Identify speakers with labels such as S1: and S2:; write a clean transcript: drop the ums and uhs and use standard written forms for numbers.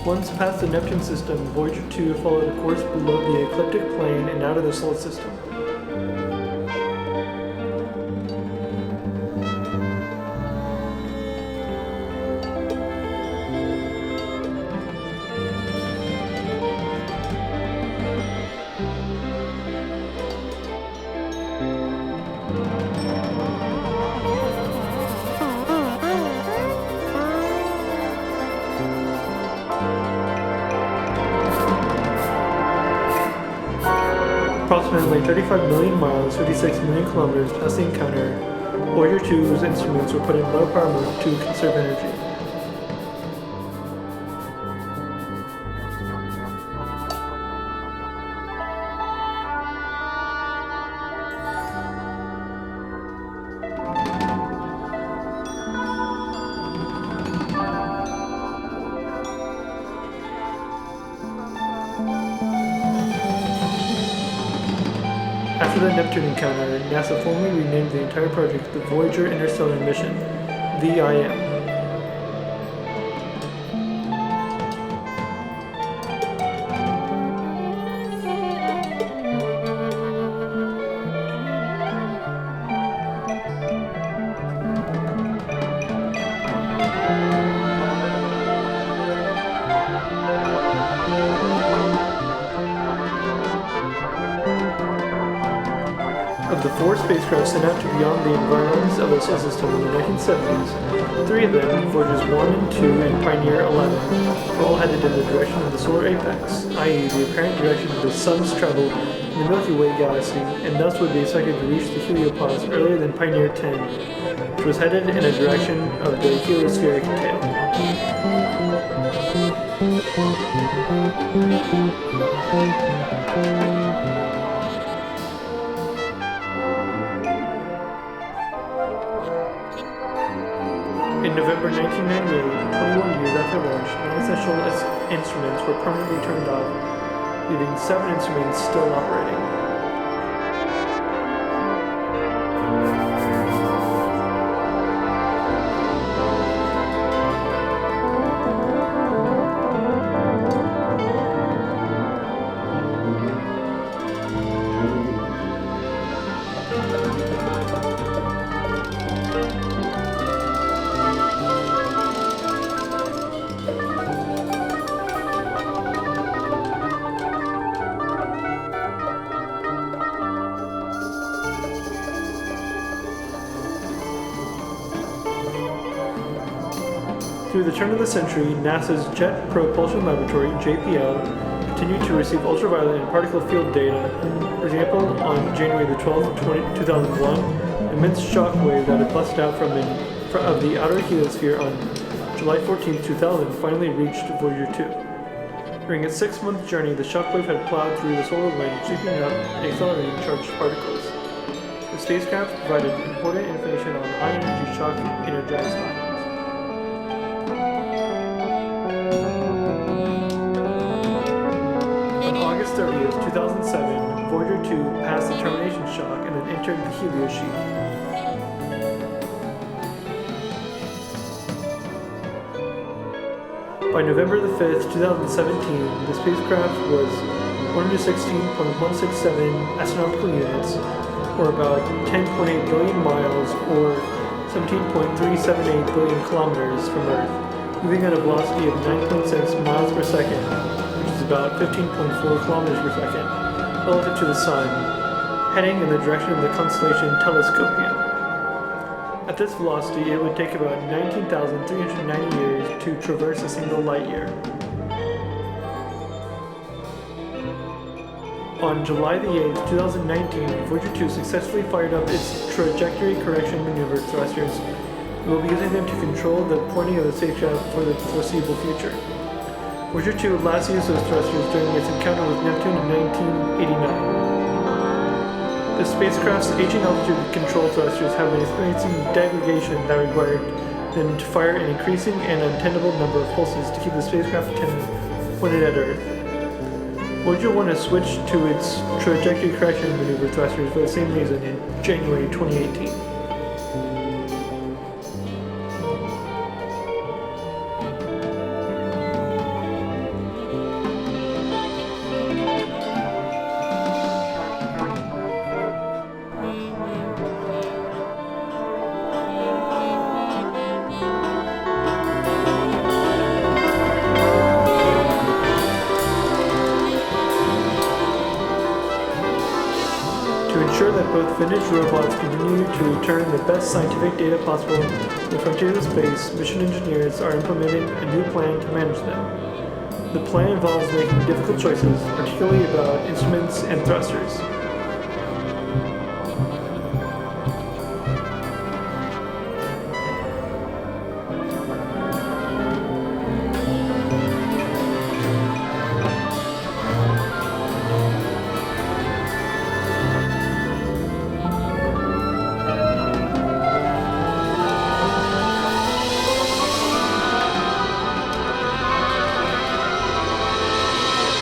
S1: Once past the Neptune system, Voyager 2 followed a course below the ecliptic plane and out of the Solar System. Approximately 35 million miles, 56 million kilometers past the encounter, Voyager 2's instruments were put in low power mode to conserve energy. After the Neptune encounter, NASA formally renamed the entire project the Voyager Interstellar Mission, VIM. Of the 4 spacecraft sent out to beyond the environs of the Solar System in the 1970s, 3 of them, Voyagers 1 and 2 and Pioneer 11, were all headed in the direction of the solar apex, i.e. the apparent direction of the Sun's travel in the Milky Way galaxy, and thus would be expected to reach the heliopause earlier than Pioneer 10, which was headed in a direction of the heliospheric tail. In November 1998, 21 years after launch, non-essential instruments were permanently turned off, leaving 7 instruments still operating. Through the turn of the century, NASA's Jet Propulsion Laboratory, JPL, continued to receive ultraviolet and particle field data. For example, on January the 12th, 2001, immense shock wave that had busted out of the outer heliosphere on July 14, 2000 finally reached Voyager 2. During its 6-month journey, the shockwave had plowed through the solar wind, sweeping up and accelerating charged particles. The spacecraft provided important information on high-energy shock-energized ions. On August 30th, 2007, Voyager 2 passed the termination shock and then entered the helio sheath. By November the 5th, 2017, the spacecraft was 116.167 astronomical units, or about 10.8 billion miles, or 17.378 billion kilometers from Earth, moving at a velocity of 9.6 miles per second, which is about 15.4 kilometers per second, relative to the Sun, heading in the direction of the constellation Telescopium. At this velocity, it would take about 19,390 years to traverse a single light year. On July the 8th, 2019, Voyager 2 successfully fired up its trajectory correction maneuver thrusters and will be using them to control the pointing of the spacecraft for the foreseeable future. Voyager 2 last used those thrusters during its encounter with Neptune in 1989. The spacecraft's aging altitude control thrusters have been experiencing degradation that required them to fire an increasing and untenable number of pulses to keep the spacecraft antenna pointed at Earth. Voyager 1 has switched to its trajectory correction maneuver thrusters for the same reason in January 2018. that both vintage robots continue to return the best scientific data possible in the frontiers of space, mission engineers are implementing a new plan to manage them. The plan involves making difficult choices, particularly about instruments and thrusters.